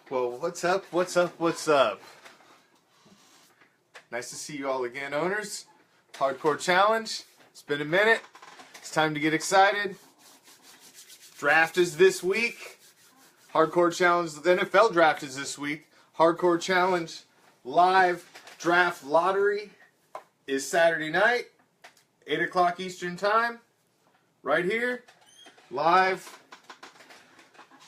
Well, what's up? What's up? What's up? Nice to see you all again, owners. Hardcore Challenge. It's been a minute. It's time to get excited. Draft is this week. Hardcore Challenge, the NFL Draft is this week. Hardcore Challenge live draft lottery is Saturday night, 8 o'clock Eastern Time, right here, live.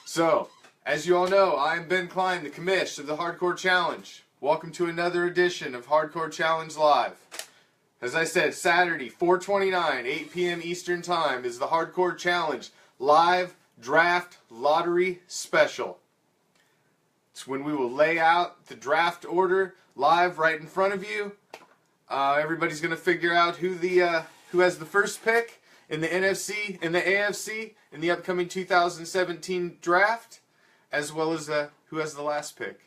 So, as you all know, I am Ben Klein, the commish of the Hardcore Challenge. Welcome to another edition of Hardcore Challenge Live. As I said, Saturday, 4/29, 8 p.m. Eastern Time is the Hardcore Challenge live draft lottery special. It's when we will lay out the draft order live right in front of you. Everybody's going to figure out who has the first pick in the NFC, in the AFC, in the upcoming 2017 draft, as well as who has the last pick.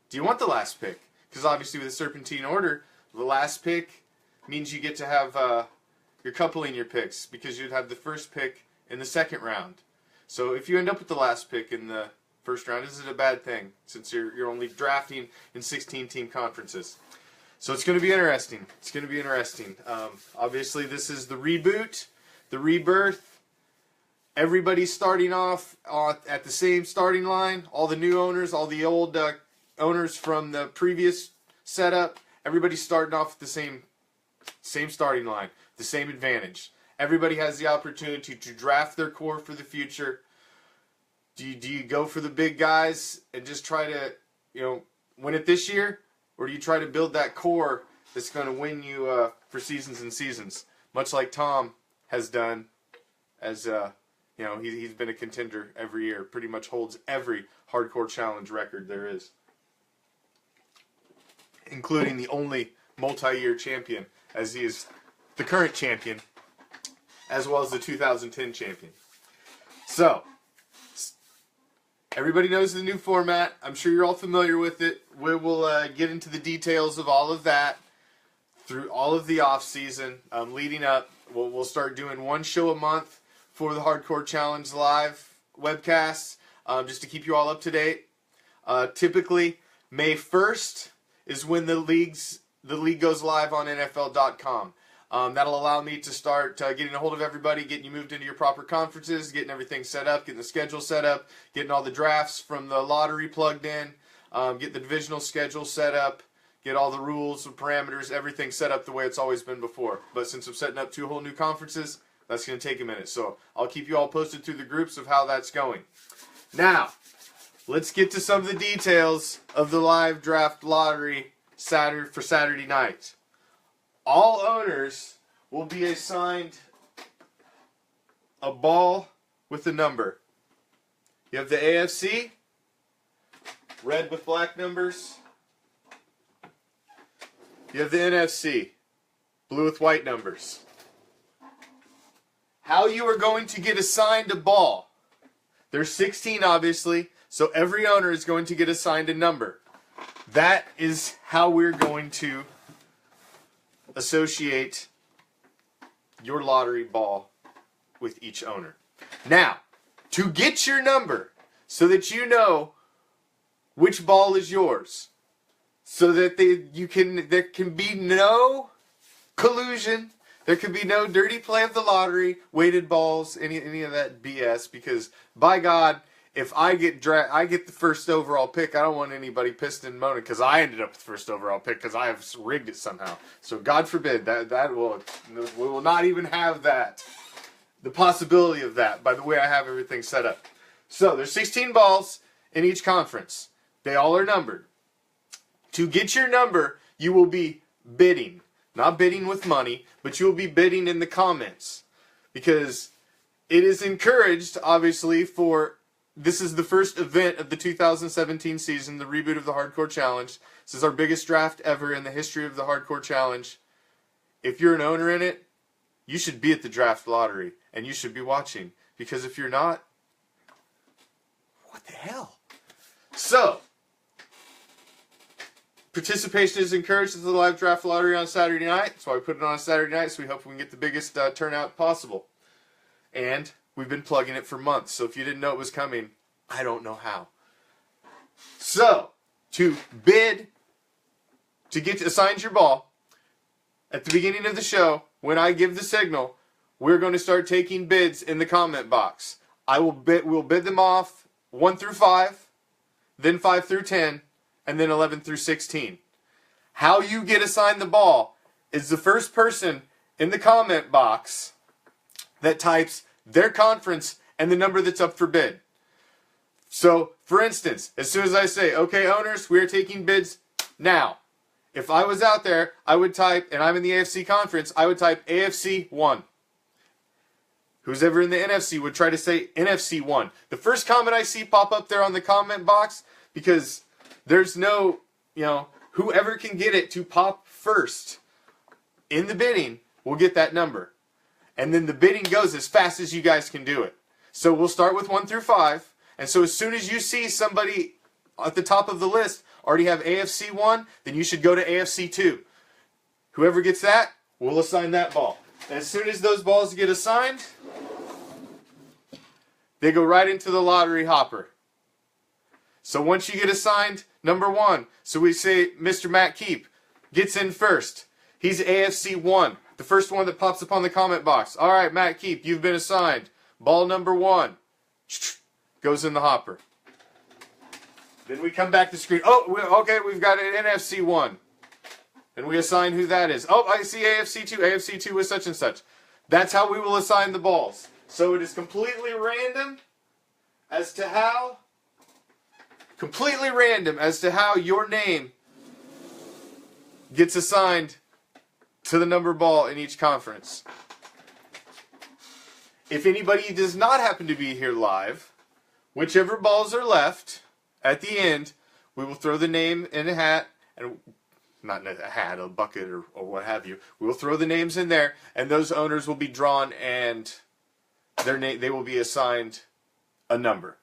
Do you want the last pick? Because obviously with the serpentine order, the last pick means you get to have you're coupling your picks because you'd have the first pick in the second round. So if you end up with the last pick in the first round, is it a bad thing since you're only drafting in 16-team conferences? So it's going to be interesting. It's going to be interesting. Obviously, this is the reboot, the rebirth. Everybody's starting off at the same starting line. All the new owners, all the old owners from the previous setup, everybody's starting off at the same starting line, the same advantage. Everybody has the opportunity to draft their core for the future. Do you go for the big guys and just try to, win it this year? Or do you try to build that core that's going to win you for seasons and seasons? Much like Tom has done, as he's been a contender every year. Pretty much holds every Hardcore Challenge record there is, including the only multi-year champion, as he is the current champion, as well as the 2010 champion. So, everybody knows the new format. I'm sure you're all familiar with it. We will get into the details of all of that through all of the off-season leading up. We'll start doing one show a month for the Hardcore Challenge Live webcasts, just to keep you all up to date. Typically, May 1st is when the league goes live on NFL.com. That'll allow me to start getting a hold of everybody, getting you moved into your proper conferences, getting everything set up, getting the schedule set up, getting all the drafts from the lottery plugged in, get the divisional schedule set up, get all the rules and parameters, everything set up the way it's always been before. But since I'm setting up 2 whole new conferences, that's going to take a minute. So I'll keep you all posted through the groups of how that's going. Now, let's get to some of the details of the live draft lottery for Saturday night. All owners will be assigned a ball with a number. You have the AFC, red with black numbers. You have the NFC, blue with white numbers. How you are going to get assigned a ball. There's 16, obviously, so every owner is going to get assigned a number. That is how we're going to associate your lottery ball with each owner. Now, to get your number so that you know which ball is yours, so that there can be no collusion, there can be no dirty play of the lottery, weighted balls, any of that BS, because by God, if I get the first overall pick, I don't want anybody pissed and moaning because I ended up with the first overall pick because I have rigged it somehow. So God forbid we will not even have that, the possibility of that, by the way I have everything set up. So there's 16 balls in each conference. They all are numbered. To get your number, you will be bidding, not bidding with money, but you will be bidding in the comments, because it is encouraged, obviously, this is the first event of the 2017 season, the reboot of the Hardcore Challenge. This is our biggest draft ever in the history of the Hardcore Challenge. If you're an owner in it, you should be at the draft lottery, and you should be watching. Because if you're not, what the hell? So, participation is encouraged at the live draft lottery on Saturday night. That's why we put it on Saturday night, so we hope we can get the biggest turnout possible. And we've been plugging it for months, so if you didn't know it was coming, I don't know how. So, to bid, to get assigned your ball, at the beginning of the show, when I give the signal, we're going to start taking bids in the comment box. We'll bid them off 1 through 5, then 5 through 10, and then 11 through 16. How you get assigned the ball is the first person in the comment box that types their conference and the number that's up for bid. So, for instance, as soon as I say, okay, owners, we are taking bids now. If I was out there, I would type, and I'm in the AFC conference, I would type AFC 1. Who's ever in the NFC would try to say NFC 1. The first comment I see pop up there on the comment box, because there's no, whoever can get it to pop first in the bidding will get that number. And then the bidding goes as fast as you guys can do it. So we'll start with 1 through 5. And so as soon as you see somebody at the top of the list already have AFC 1, then you should go to AFC 2. Whoever gets that, we'll assign that ball. And as soon as those balls get assigned, they go right into the lottery hopper. So once you get assigned number 1, so we say Mr. Matt Keep gets in first. He's AFC 1, the first one that pops up on the comment box. All right, Matt Keep, you've been assigned. Ball number 1 goes in the hopper. Then we come back to screen. Oh, okay, we've got an NFC 1. And we assign who that is. Oh, I see AFC 2. AFC 2 is such and such. That's how we will assign the balls. So it is completely random as to how your name gets assigned to the number ball in each conference. If anybody does not happen to be here live, whichever balls are left, at the end, we will throw the name in a hat, and not in a hat, a bucket, or what have you. We will throw the names in there, and those owners will be drawn, and they will be assigned a number.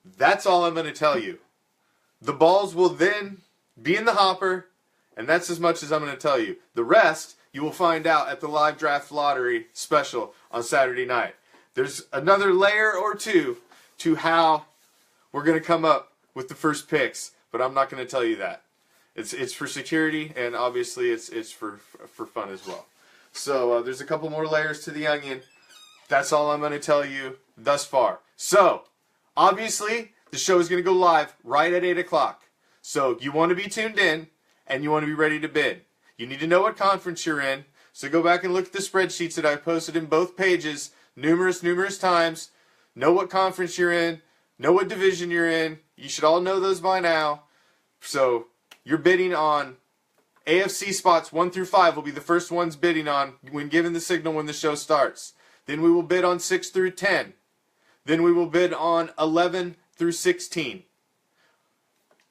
That's all I'm going to tell you. The balls will then be in the hopper, and that's as much as I'm going to tell you. The rest, you will find out at the live draft lottery special on Saturday night. There's another layer or two to how we're going to come up with the first picks, but I'm not going to tell you that. It's for security, and obviously it's for fun as well. So there's a couple more layers to the onion. That's all I'm going to tell you thus far. So, obviously, the show is going to go live right at 8 o'clock. So you want to be tuned in, and you want to be ready to bid. You need to know what conference you're in, so go back and look at the spreadsheets that I posted in both pages numerous times. Know what conference you're in. Know what division you're in. You should all know those by now. So you're bidding on AFC spots 1 through 5 will be the first ones bidding on when given the signal when the show starts. Then we will bid on 6 through 10. Then we will bid on 11 through 16.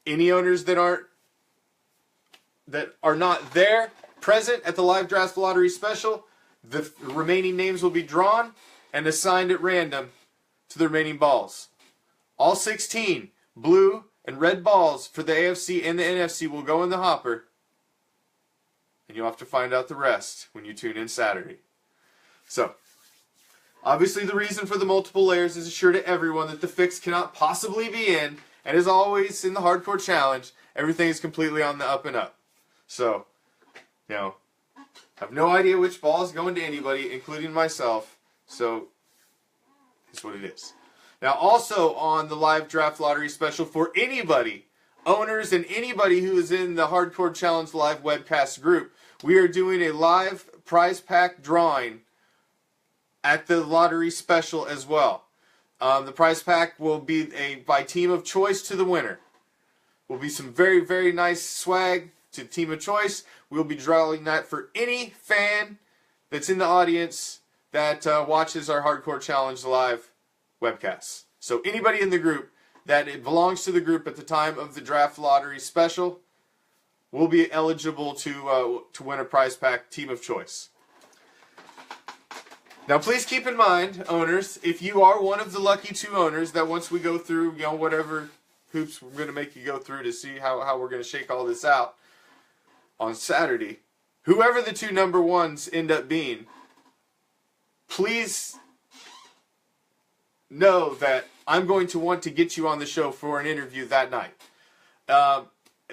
Any owners that are not there present at the live draft lottery special, the remaining names will be drawn and assigned at random to the remaining balls. All 16 blue and red balls for the AFC and the NFC will go in the hopper, and you'll have to find out the rest when you tune in Saturday. So, obviously the reason for the multiple layers is assure to everyone that the fix cannot possibly be in, and as always in the Hardcore Challenge, everything is completely on the up and up. So, I have no idea which ball is going to anybody, including myself, so it's what it is. Now, also on the live draft lottery special for anybody, owners and anybody who is in the Hardcore Challenge live webcast group, we are doing a live prize pack drawing at the lottery special as well. The prize pack will be by team of choice to the winner. Will be some very, very nice swag to team of choice. We'll be drawing that for any fan that's in the audience that watches our Hardcore Challenge live webcasts. So anybody in the group that it belongs to the group at the time of the draft lottery special will be eligible to win a prize pack team of choice. Now please keep in mind, owners, if you are one of the lucky 2 owners that once we go through, whatever hoops we're going to make you go through to see how we're going to shake all this out on Saturday, whoever the 2 number 1s end up being, please know that I'm going to want to get you on the show for an interview that night.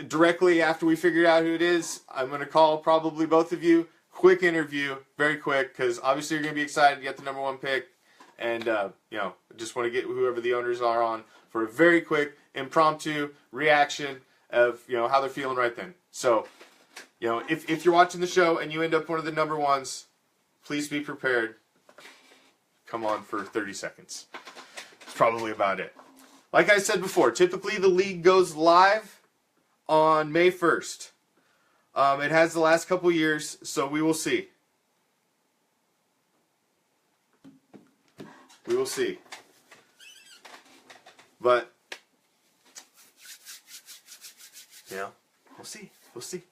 Directly after we figure out who it is, I'm going to call probably both of you. Quick interview, very quick, because obviously you're going to be excited to get the number one pick. And, just want to get whoever the owners are on for a very quick, impromptu reaction of, how they're feeling right then. So, if you're watching the show and you end up one of the number ones, please be prepared. Come on for 30 seconds. That's probably about it. Like I said before, typically the league goes live on May 1st. It has the last couple years, so we will see. We will see. But, we'll see. We'll see.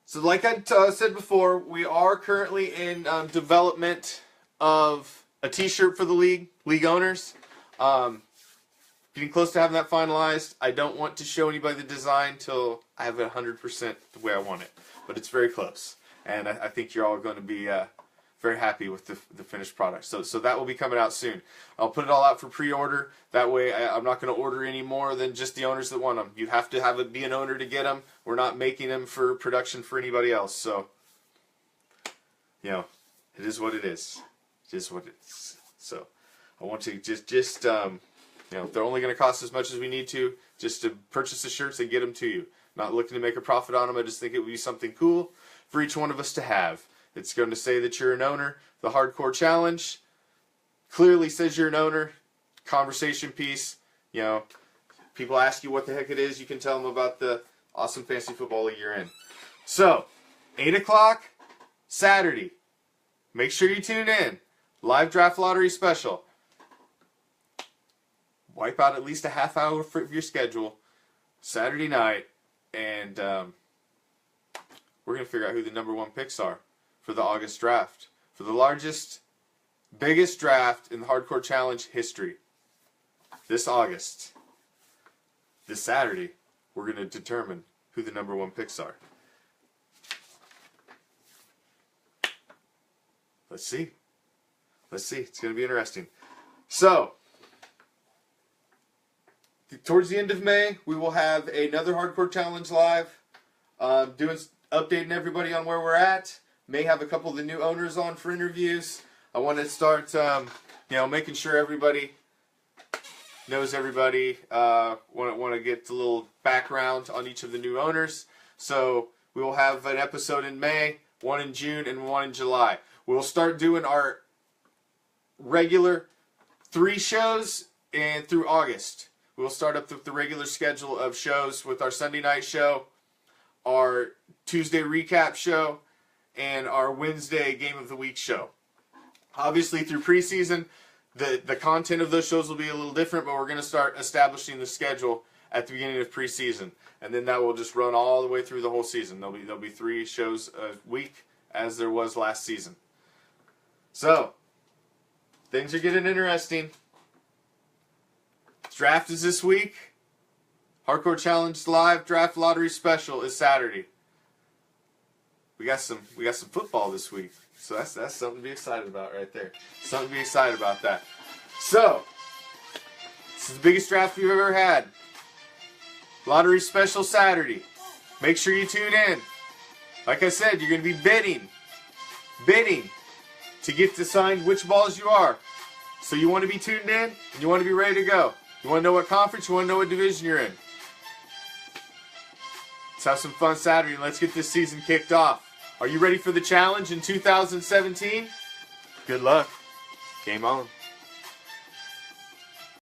So like I said before, we are currently in development of a t-shirt for the league owners. Getting close to having that finalized. I don't want to show anybody the design till I have it 100% the way I want it. But it's very close. And I think you're all going to be very happy with the finished product. So that will be coming out soon. I'll put it all out for pre-order. That way I'm not going to order any more than just the owners that want them. You have to be an owner to get them. We're not making them for production for anybody else. So, it is what it is. It is what it is. So I want to just they're only going to cost as much as we need to just to purchase the shirts and get them to you. Not looking to make a profit on them. I just think it would be something cool for each one of us to have. It's going to say that you're an owner. The Hardcore Challenge clearly says you're an owner. Conversation piece. People ask you what the heck it is. You can tell them about the awesome fantasy football league you're in. So, 8 o'clock, Saturday. Make sure you tune in. Live draft lottery special. Wipe out at least a half hour of your schedule. Saturday night. And we're going to figure out who the number one picks are for the August draft. For the largest, biggest draft in the Hardcore Challenge history. This August, this Saturday, we're going to determine who the number one picks are. Let's see. Let's see. It's going to be interesting. So, towards the end of May, we will have another Hardcore Challenge live. Updating everybody on where we're at. May have a couple of the new owners on for interviews. I want to start, making sure everybody knows everybody. Want to get a little background on each of the new owners. So we will have an episode in May, one in June, and one in July. We'll start doing our regular 3 shows and through August. We'll start up with the regular schedule of shows with our Sunday night show, our Tuesday recap show, and our Wednesday Game of the Week show. Obviously, through preseason, the content of those shows will be a little different, but we're going to start establishing the schedule at the beginning of preseason, and then that will just run all the way through the whole season. There'll be 3 shows a week, as there was last season. So, things are getting interesting. Draft is this week. Hardcore Challenge Live Draft Lottery Special is Saturday. We got some football this week, so that's something to be excited about right there. Something to be excited about that. So, this is the biggest draft we've ever had. Lottery Special Saturday. Make sure you tune in. Like I said, you're going to be bidding to get assigned which balls you are. So you want to be tuned in, and you want to be ready to go. You want to know what conference, you want to know what division you're in. Let's have some fun Saturday, and let's get this season kicked off. Are you ready for the challenge in 2017? Good luck. Game on.